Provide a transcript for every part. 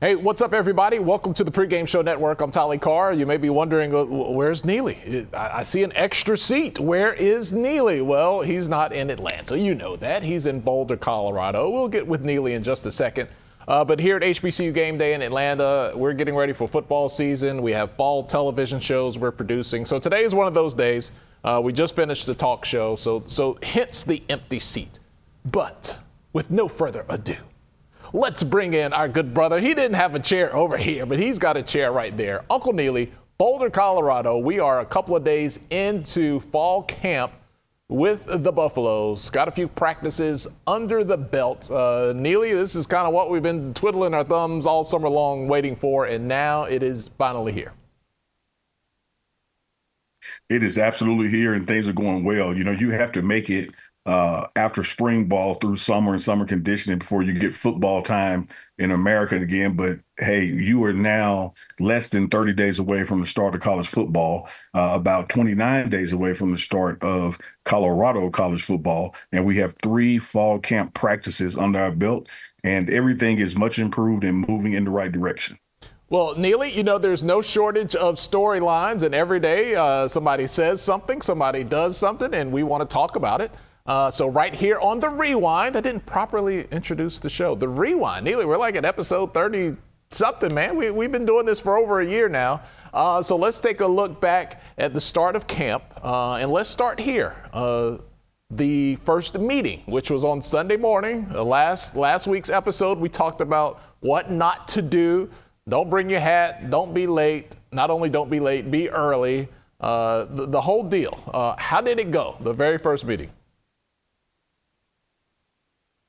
Hey, what's up, everybody? Welcome to the Pregame Show Network. I'm Tolly Carr. You may be wondering, where's Neely? I see an extra seat. Where is Neely? Well, he's not in Atlanta. You know that. He's in Boulder, Colorado. We'll get with Neely in just a second. But here at HBCU Game Day in Atlanta, we're getting ready for football season. We have fall television shows we're producing. So today is one of those days. We just finished the talk show, so hence the empty seat. But with no further ado, let's bring in our good brother. He didn't have a chair over here, but he's got a chair right there. Uncle Neely, Boulder, Colorado. We are a couple of days into fall camp with the Buffaloes. Got a few practices under the belt. Neely, this is kind of what we've been twiddling our thumbs all summer long waiting for, and now it is finally here. It is absolutely here, and things are going well. You know, you have to make it after spring ball through summer and summer conditioning before you get football time in America again. But hey, you are now less than 30 days away from the start of college football, about 29 days away from the start of Colorado college football. And we have 3 fall camp practices under our belt, and everything is much improved and moving in the right direction. Well, Neely, you know, there's no shortage of storylines, and every day somebody says something, somebody does something, and we want to talk about it. So right here on The Rewind, I didn't properly introduce the show. The Rewind, Neely, we're like at episode 30-something, man. We've been doing this for over a year now. So let's take a look back at the start of camp, and let's start here. The first meeting, which was on Sunday morning. Last week's episode, we talked about what not to do. Don't bring your hat. Don't be late. Not only don't be late, be early. The whole deal. How did it go, the very first meeting?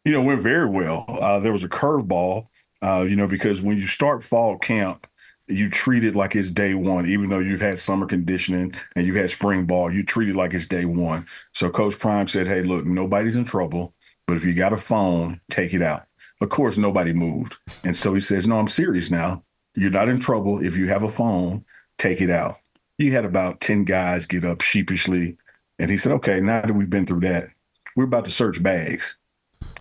You know, went very well. There was a curveball, because when you start fall camp, you treat it like it's day one, even though you've had summer conditioning and you've had spring ball, you treat it like it's day one. So Coach Prime said, hey, look, nobody's in trouble, but if you got a phone, take it out. Of course, nobody moved. And so he says, no, I'm serious now. You're not in trouble. If you have a phone, take it out. You had about 10 guys get up sheepishly. And he said, okay, now that we've been through that, we're about to search bags.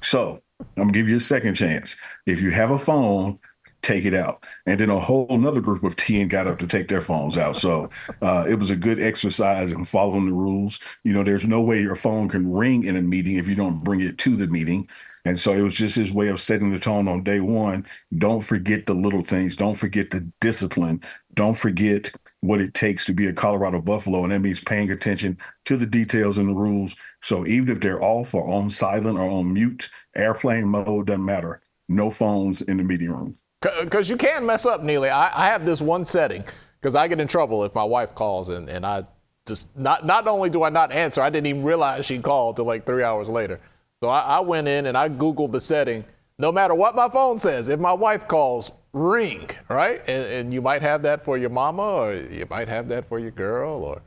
So I'm gonna give you a second chance. If you have a phone, take it out. And then a whole another group of 10 got up to take their phones out. So it was a good exercise in following the rules. You know, there's no way your phone can ring in a meeting if you don't bring it to the meeting. And so it was just his way of setting the tone on day one. Don't forget the little things. Don't forget the discipline. Don't forget what it takes to be a Colorado Buffalo. And that means paying attention to the details and the rules. So even if they're off or on silent or on mute, airplane mode, doesn't matter. No phones in the meeting room. Because you can mess up, Neely. I have this one setting because I get in trouble if my wife calls and I just not only do I not answer, I didn't even realize she called till like 3 hours later. So I went in and I Googled the setting. No matter what my phone says, if my wife calls, ring, right? And you might have that for your mama, or you might have that for your girl, or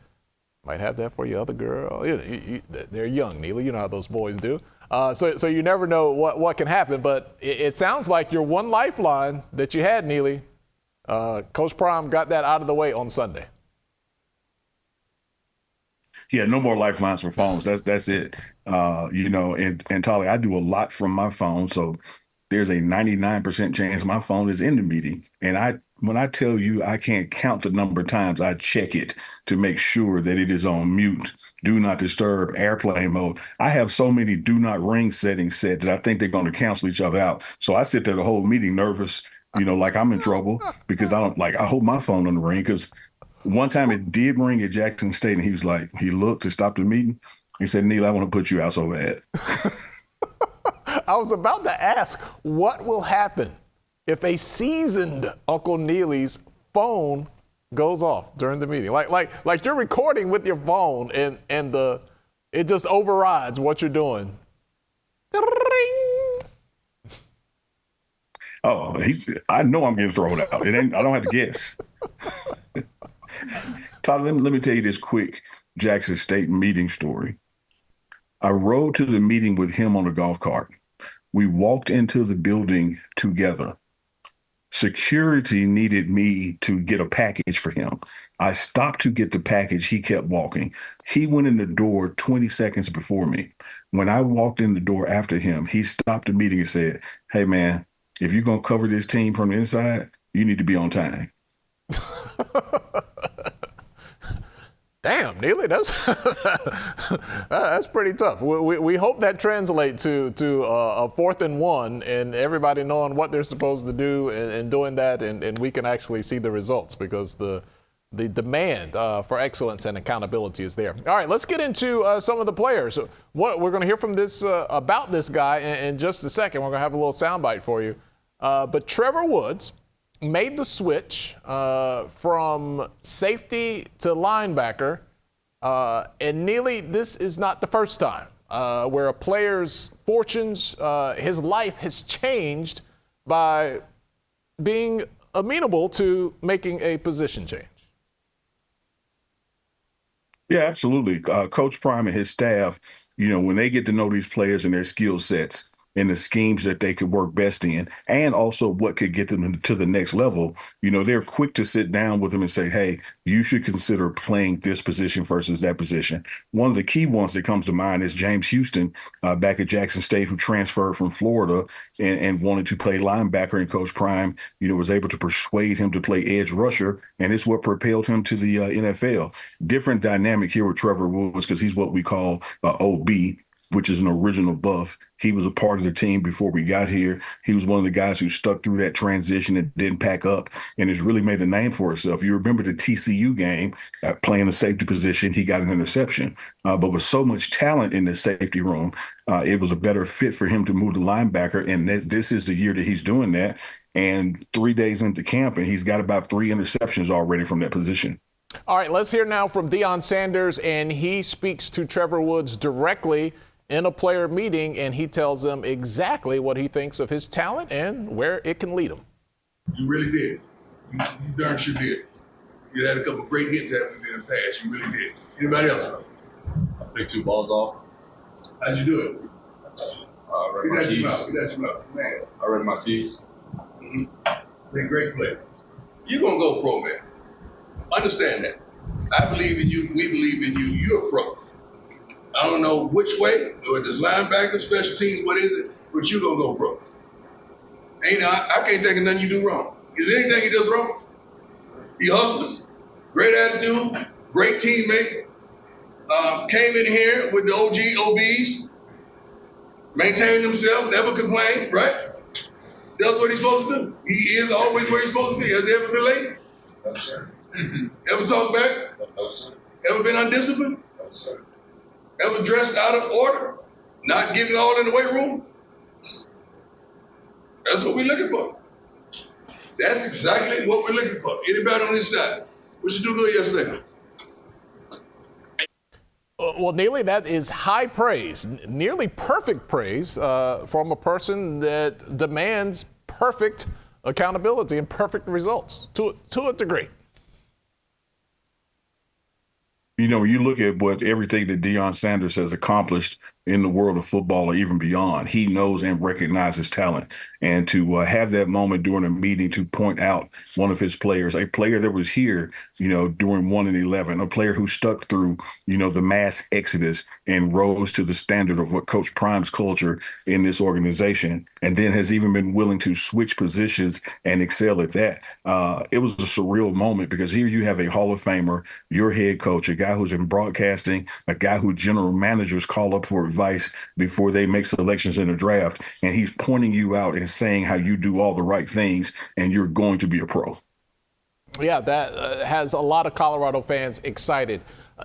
might have that for your other girl. They're young, Neely. You know how those boys do. So you never know what can happen. But it sounds like your one lifeline that you had, Neely, Coach Prime got that out of the way on Sunday. Yeah, no more lifelines for phones. That's it. And Tolly, I do a lot from my phone, so there's a 99% chance my phone is in the meeting. And when I tell you I can't count the number of times I check it to make sure that it is on mute, do not disturb, airplane mode. I have so many do not ring settings set that I think they're going to cancel each other out. So I sit there the whole meeting nervous, like I'm in trouble because I hold my phone on the ring because one time it did ring at Jackson State, and he looked to stop the meeting. He said, Neil, I want to put you out so bad. I was about to ask, what will happen if a seasoned Uncle Neely's phone goes off during the meeting? Like you're recording with your phone, and it just overrides what you're doing. Oh, I know I'm getting thrown out. I don't have to guess. Todd, let me tell you this quick Jackson State meeting story. I rode to the meeting with him on a golf cart. We walked into the building together. Security needed me to get a package for him. I stopped to get the package. He kept walking. He went in the door 20 seconds before me. When I walked in the door after him, he stopped the meeting and said, hey, man, if you're going to cover this team from the inside, you need to be on time. Damn, Neely, that's that's pretty tough. We hope that translates to a 4th and 1 and everybody knowing what they're supposed to do and doing that, and we can actually see the results because the demand for excellence and accountability is there. All right, let's get into some of the players. What we're going to hear from this about this guy in just a second. We're going to have a little soundbite for you. But Trevor Woods made the switch from safety to linebacker. And Neely, this is not the first time where a player's fortunes, his life has changed by being amenable to making a position change. Yeah, absolutely. Coach Prime and his staff, when they get to know these players and their skill sets and the schemes that they could work best in, and also what could get them to the next level, they're quick to sit down with them and say, hey, you should consider playing this position versus that position. One of the key ones that comes to mind is James Houston back at Jackson State, who transferred from Florida and wanted to play linebacker. And Coach Prime, was able to persuade him to play edge rusher, and it's what propelled him to the NFL. Different dynamic here with Trevor Woods because he's what we call OB, which is an original buff. He was a part of the team before we got here. He was one of the guys who stuck through that transition and didn't pack up and has really made a name for himself. You remember the TCU game, playing the safety position, he got an interception. But with so much talent in the safety room, it was a better fit for him to move to linebacker. And this is the year that he's doing that. And 3 days into camp, and he's got about 3 interceptions already from that position. All right, let's hear now from Deion Sanders, and he speaks to Trevor Woods directly in a player meeting, and he tells them exactly what he thinks of his talent and where it can lead him. You really did. You darn sure did. You had a couple of great hits after me in the past. You really did. Anybody else? I picked 2 balls off. How'd you do it? Read my keys. Get that mouth. Man. I read my keys. Been a great player. You're going to go pro, man. Understand that. I believe in you. We believe in you. You're a pro. I don't know which way, or this linebacker, special teams, what is it, but you're going to go pro. I can't think of nothing you do wrong. Is there anything he does wrong? He hustles, great attitude, great teammate, came in here with the OBs, maintained himself, never complained, right? Does what he's supposed to do. He is always where he's supposed to be. Has he ever been late? No, sir. Ever talked back? No, sir. Ever been undisciplined? No, sir. Ever dressed out of order? Not getting all in the weight room? That's what we're looking for. That's exactly what we're looking for. Anybody on this side? What you do good yesterday? Well, Neely, that is high praise, nearly perfect praise from a person that demands perfect accountability and perfect results to a degree. When you look at everything that Deion Sanders has accomplished in the world of football or even beyond, he knows and recognizes talent. And to have that moment during a meeting to point out one of his players, a player that was here, during 1 and 11, a player who stuck through, the mass exodus and rose to the standard of what Coach Prime's culture in this organization, and then has even been willing to switch positions and excel at that. It was a surreal moment because here you have a Hall of Famer, your head coach, a guy who's in broadcasting, a guy who general managers call up for advice before they make selections in the draft, and he's pointing you out and saying how you do all the right things and you're going to be a pro. Yeah, that has a lot of Colorado fans excited.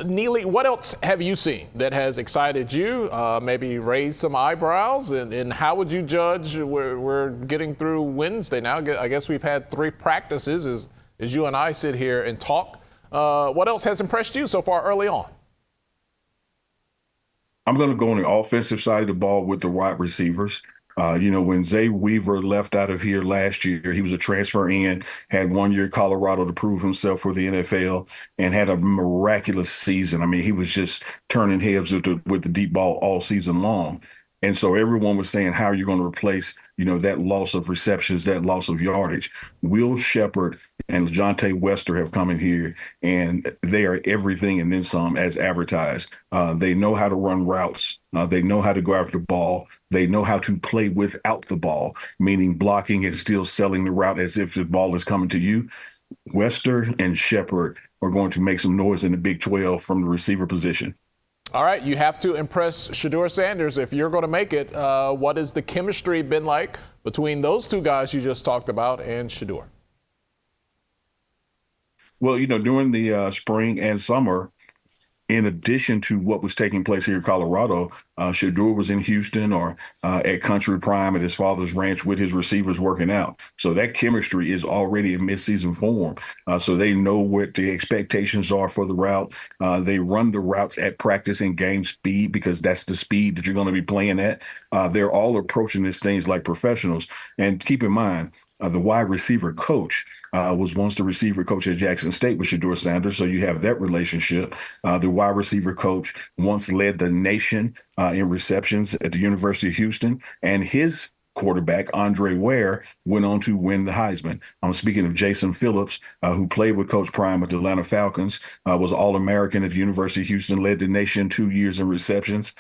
Neely, what else have you seen that has excited you, maybe raised some eyebrows, and how would you judge? We're getting through Wednesday now. I guess we've had 3 practices as you and I sit here and talk. What else has impressed you so far early on? I'm going to go on the offensive side of the ball with the wide receivers. When Zay Weaver left out of here last year, he was a transfer in, had 1 year at Colorado to prove himself for the NFL, and had a miraculous season. I mean, he was just turning heads with the deep ball all season long. And so everyone was saying, how are you going to replace, that loss of receptions, that loss of yardage. Will Shepard and LeJontay Wester have come in here, and they are everything and then some as advertised. They know how to run routes. They know how to go after the ball. They know how to play without the ball, meaning blocking and still selling the route as if the ball is coming to you. Wester and Shepard are going to make some noise in the Big 12 from the receiver position. All right, you have to impress Shedeur Sanders if you're going to make it. What has the chemistry been like between those two guys you just talked about and Shedeur? Well, during the spring and summer, in addition to what was taking place here in Colorado, Shedeur was in Houston or at Country Prime at his father's ranch with his receivers working out. So that chemistry is already in midseason form. So they know what the expectations are for the route. They run the routes at practice and game speed because that's the speed that you're going to be playing at. They're all approaching these things like professionals. And keep in mind, the wide receiver coach was once the receiver coach at Jackson State with Shedeur Sanders, so you have that relationship. The wide receiver coach once led the nation in receptions at the University of Houston, and his quarterback, Andre Ware, went on to win the Heisman. I'm speaking of Jason Phillips, who played with Coach Prime with the Atlanta Falcons, was All-American at the University of Houston, led the nation 2 years in receptions.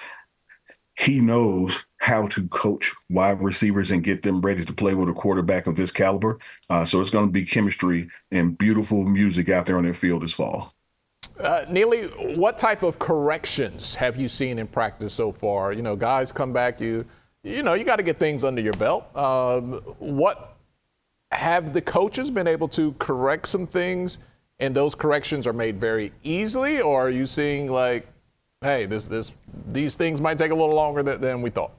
He knows how to coach wide receivers and get them ready to play with a quarterback of this caliber. So it's going to be chemistry and beautiful music out there on their field this fall. Neely, what type of corrections have you seen in practice so far? Guys come back, you got to get things under your belt. What have the coaches been able to correct some things, and those corrections are made very easily, or are you seeing like, hey, these things might take a little longer than we thought?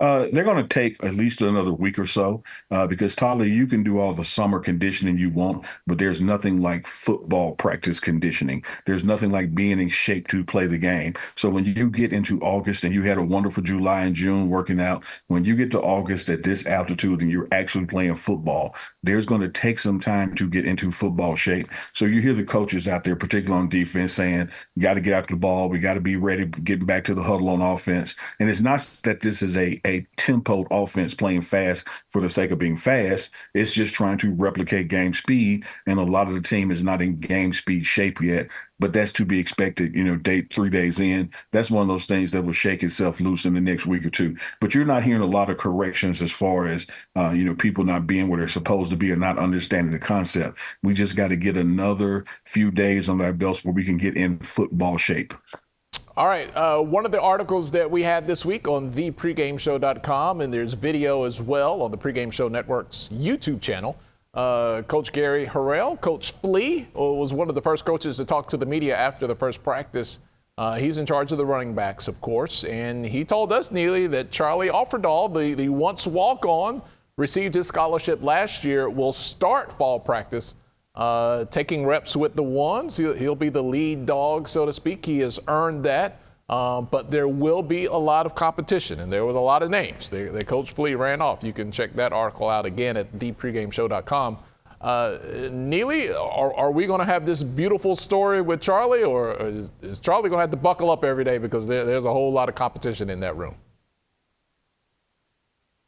They're going to take at least another week or so because, Tolly, you can do all the summer conditioning you want, but there's nothing like football practice conditioning. There's nothing like being in shape to play the game. So when you get into August and you had a wonderful July and June working out, when you get to August at this altitude and you're actually playing football, there's going to take some time to get into football shape. So you hear the coaches out there, particularly on defense, saying, you got to get after the ball. We got to be ready, getting back to the huddle on offense. And it's not that this is a tempoed offense playing fast for the sake of being fast. It's just trying to replicate game speed, and a lot of the team is not in game speed shape yet. But that's to be expected, 3 days in. That's one of those things that will shake itself loose in the next week or two. But you're not hearing a lot of corrections as far as, people not being where they're supposed to be or not understanding the concept. We just got to get another few days on our belts where we can get in football shape. All right. One of the articles that we had this week on thepregameshow.com, and there's video as well on the Pregame Show Network's YouTube channel. Coach Gary Harrell, Coach Flea, was one of the first coaches to talk to the media after the first practice. He's in charge of the running backs, of course, and he told us, Neely, that Charlie Offerdahl, the once walk-on, received his scholarship last year, will start fall practice. Taking reps with the ones. He'll be the lead dog, so to speak. He has earned that. But there will be a lot of competition, and there was a lot of names that Coach Flea ran off. You can check that article out again at thepregameshow.com. Neely, are we going to have this beautiful story with Charlie, or is Charlie going to have to buckle up every day because there's a whole lot of competition in that room?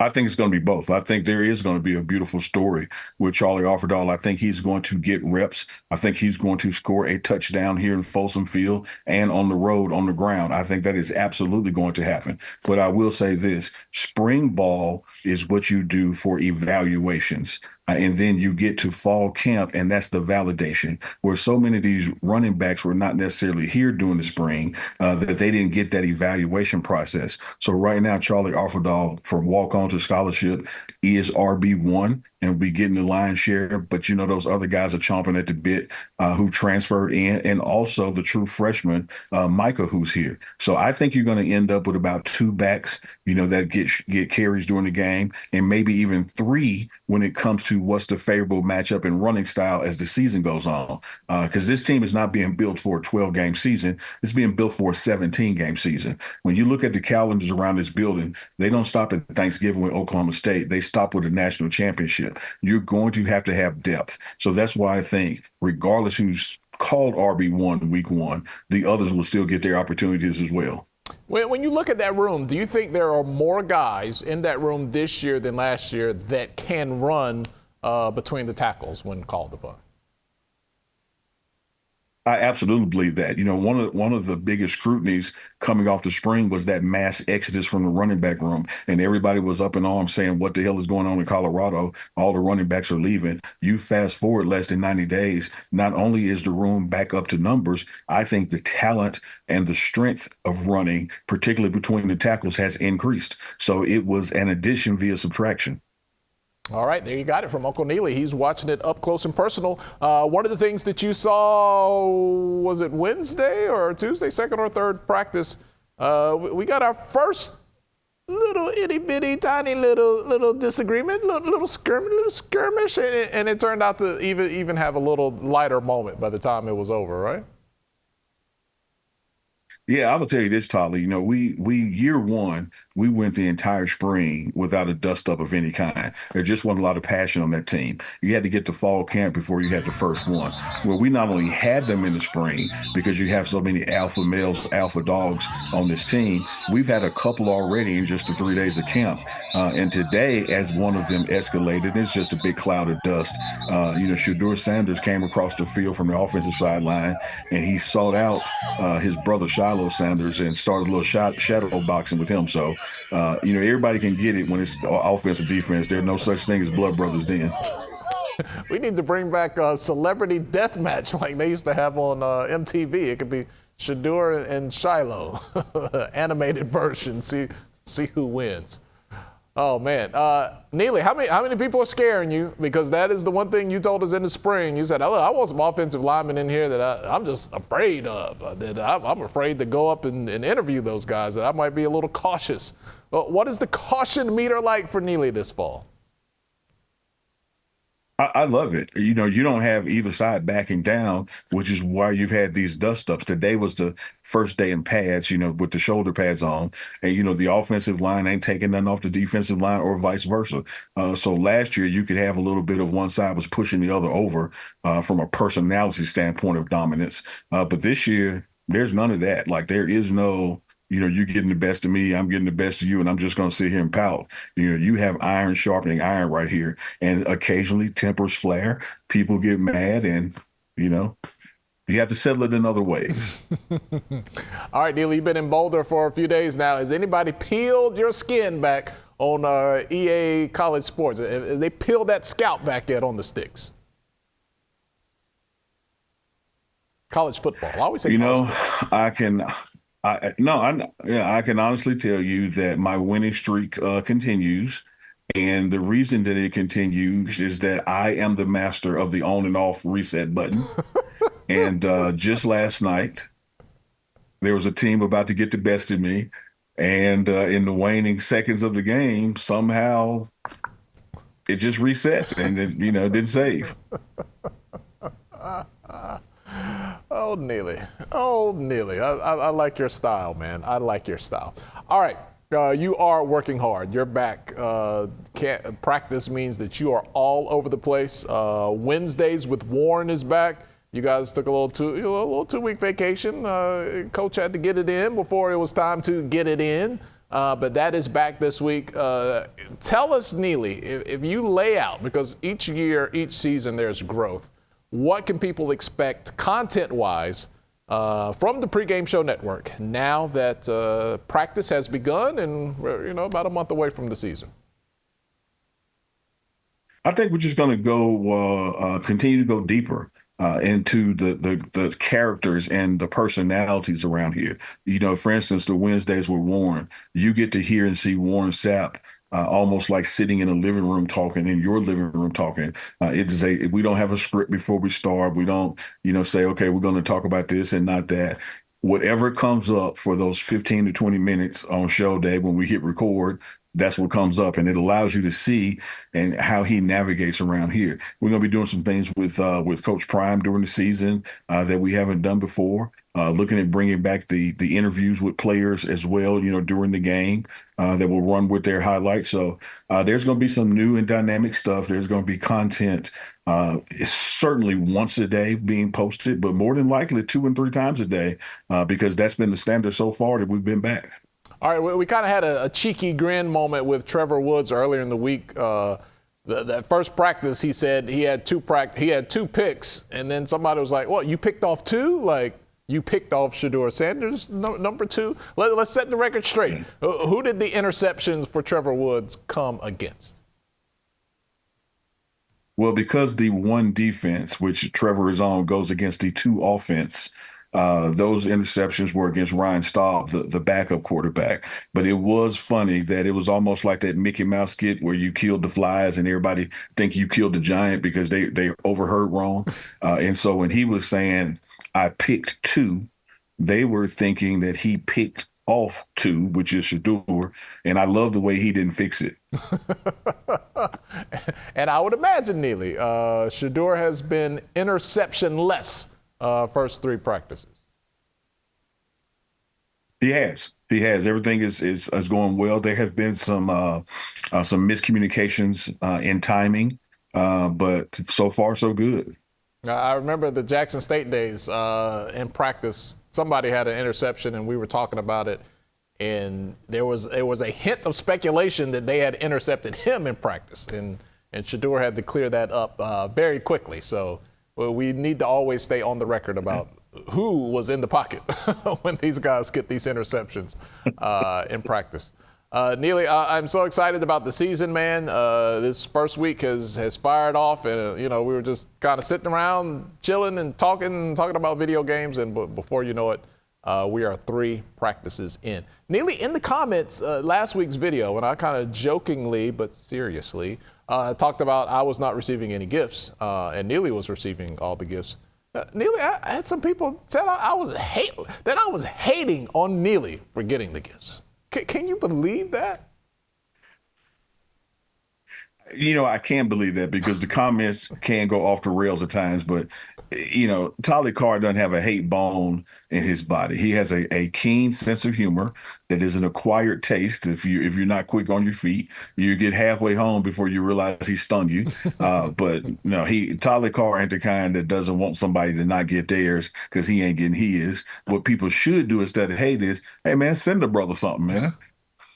I think it's going to be both. I think there is going to be a beautiful story with Charlie Offerdahl. I think he's going to get reps. I think he's going to score a touchdown here in Folsom Field and on the road, on the ground. I think that is absolutely going to happen. But I will say this, spring ball is what you do for evaluations. And then you get to fall camp, and that's the validation, where so many of these running backs were not necessarily here during the spring, that they didn't get that evaluation process. So right now, Charlie Offerdahl, from walk-on to scholarship, is RB1 and be getting the lion's share. But, those other guys are chomping at the bit who transferred in, and also the true freshman, Micah, who's here. So I think you're going to end up with about two backs, that get carries during the game, and maybe even three when it comes to what's the favorable matchup and running style as the season goes on. Because this team is not being built for a 12-game season. It's being built for a 17-game season. When you look at the calendars around this building, they don't stop at Thanksgiving with Oklahoma State. They stop with a national championship. You're going to have depth. So that's why I think regardless who's called RB1 week one, the others will still get their opportunities as well. When you look at that room, do you think there are more guys in that room this year than last year that can run between the tackles when called upon? I absolutely believe that. One of the biggest scrutinies coming off the spring was that mass exodus from the running back room, and everybody was up in arms saying, "What the hell is going on in Colorado? All the running backs are leaving." You fast forward less than 90 days. Not only is the room back up to numbers, I think the talent and the strength of running, particularly between the tackles, has increased. So it was an addition via subtraction. All right, there you got it from Uncle Neely. He's watching it up close and personal. One of the things that you saw, was it Wednesday or Tuesday, second or third practice? We got our first little itty bitty tiny little disagreement, little skirmish, and it turned out to even have a little lighter moment by the time it was over, right? Yeah, I will tell you this, Tolly. We year one, we went the entire spring without a dust up of any kind. There just wasn't a lot of passion on that team. You had to get to fall camp before you had the first one. Well, we not only had them in the spring because you have so many alpha males, alpha dogs on this team. We've had a couple already in just the 3 days of camp. And today, as one of them escalated, it's just a big cloud of dust. Shedeur Sanders came across the field from the offensive sideline, and he sought out his brother Shiloh Sanders and started a little shadow boxing with him. So, everybody can get it when it's offense or defense. There's no such thing as blood brothers then. We need to bring back a celebrity death match like they used to have on MTV. It could be Shedeur and Shiloh, animated version. See who wins. Oh man, Neely, how many people are scaring you? Because that is the one thing you told us in the spring. You said, "I want some offensive linemen in here that I'm just afraid of. That I'm afraid to go up and interview those guys. That I might be a little cautious." Well, what is the caution meter like for Neely this fall? I love it. You don't have either side backing down, which is why you've had these dust ups. Today was the first day in pads, with the shoulder pads on. And, the offensive line ain't taking nothing off the defensive line or vice versa. So last year you could have a little bit of one side was pushing the other over from a personality standpoint of dominance. But this year, there's none of that. Like there is no you getting the best of me, I'm getting the best of you, and I'm just going to sit here and pout. You have iron sharpening iron right here. And occasionally tempers flare, people get mad, and, you have to settle it in other ways. All right, Neely, you've been in Boulder for a few days now. Has anybody peeled your skin back on EA College Sports? Have they peeled that scalp back yet on the sticks? College football. I always say I can honestly tell you that my winning streak continues. And the reason that it continues is that I am the master of the on and off reset button. And just last night, there was a team about to get the best of me. And in the waning seconds of the game, somehow it just reset and it, didn't save. Oh, Neely. I like your style, man. I like your style. All right. You are working hard. You're back. Practice means that you are all over the place. Wednesdays with Warren is back. You guys took a little 2-week vacation. Coach had to get it in before it was time to get it in. But that is back this week. Tell us, Neely, if you lay out, because each year, each season, there's growth. What can people expect content-wise from the Pregame Show Network now that practice has begun and we're about a month away from the season? I think we're just going to go continue to go deeper into the characters and the personalities around here. For instance, the Wednesdays with Warren, you get to hear and see Warren Sapp almost like sitting in a living room talking, in your living room talking. We don't have a script before we start. We don't, say, okay, we're going to talk about this and not that. Whatever comes up for those 15 to 20 minutes on show day when we hit record, that's what comes up, and it allows you to see and how he navigates around here. We're going to be doing some things with Coach Prime during the season that we haven't done before. Looking at bringing back the interviews with players as well, during the game that will run with their highlights. So there's going to be some new and dynamic stuff. There's going to be content certainly once a day being posted, but more than likely 2 and 3 times a day because that's been the standard so far that we've been back. All right, we kind of had a cheeky grin moment with Trevor Woods earlier in the week. That first practice, he said he had two picks, and then somebody was like, "Well, you picked off 2? Like you picked off Shedeur Sanders, number 2?" Let's set the record straight. Who did the interceptions for Trevor Woods come against? Well, because the 1 defense, which Trevor is on, goes against the 2 offense, those interceptions were against Ryan Staub, the backup quarterback. But it was funny that it was almost like that Mickey Mouse skit where you killed the flies and everybody think you killed the giant because they overheard wrong. And so when he was saying, I picked 2, they were thinking that he picked off 2, which is Shedeur, and I love the way he didn't fix it. And I would imagine, Neely, Shedeur has been interception-less first 3 practices. He has. Everything is going well. There have been some miscommunications in timing, but so far so good. I remember the Jackson State days in practice. Somebody had an interception, and we were talking about it, and there was a hint of speculation that they had intercepted him in practice, and Shedeur had to clear that up very quickly. So we need to always stay on the record about who was in the pocket when these guys get these interceptions in practice. Neely, I'm so excited about the season, man. This first week has fired off, and we were just kind of sitting around, chilling and talking about video games, and before you know it, we are 3 practices in. Neely, in the comments last week's video, and I kind of jokingly but seriously talked about I was not receiving any gifts, and Neely was receiving all the gifts. Neely, I had some people said I was hating on Neely for getting the gifts. Can you believe that? I can't believe that because the comments can go off the rails at times, but Tolly Carr doesn't have a hate bone in his body. He has a keen sense of humor that is an acquired taste. If you're not quick on your feet, you get halfway home before you realize he stung you. But no, Tolly Carr ain't the kind that doesn't want somebody to not get theirs because he ain't getting his. What people should do instead of hate is, hey man, send the brother something, man.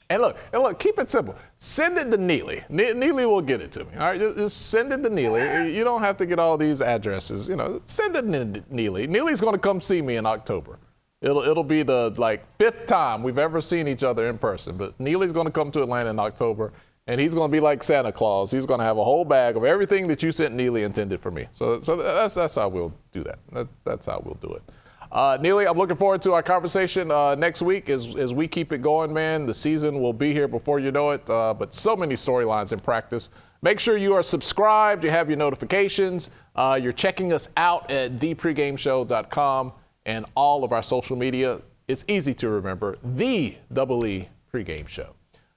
And look, keep it simple. Send it to Neely. Neely will get it to me. All right, just send it to Neely. You don't have to get all these addresses. Send it to Neely. Neely's going to come see me in October. It'll be the 5th time we've ever seen each other in person. But Neely's going to come to Atlanta in October, and he's going to be like Santa Claus. He's going to have a whole bag of everything that you sent Neely intended for me. So that's how we'll do that. That's how we'll do it. Neely, I'm looking forward to our conversation next week as we keep it going, man. The season will be here before you know it, but so many storylines in practice. Make sure you are subscribed, you have your notifications, you're checking us out at thepregameshow.com and all of our social media. It's easy to remember, the EE Pregame Show.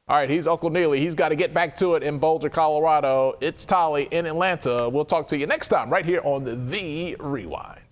All right, he's Uncle Neely. He's got to get back to it in Boulder, Colorado. It's Tolly in Atlanta. We'll talk to you next time right here on The Rewind.